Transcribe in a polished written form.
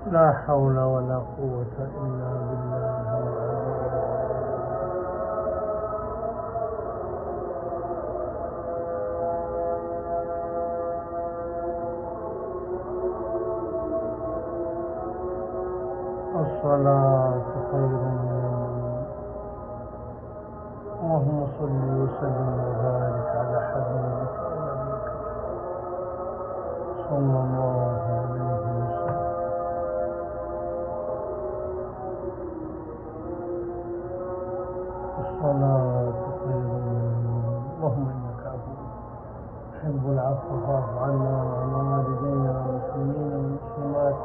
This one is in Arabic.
لا حول ولا قوة إلا بالله العلي. الصلاة خير من النوم. اللهم صل وسلم وبارك على حبيبك ونبيك صلى الله عليه وسلم. الصلاة خير من النوم. اللهم إنك عفو تحب العفو فاعف عنا وعن والدينا والمسلمين والمسلمات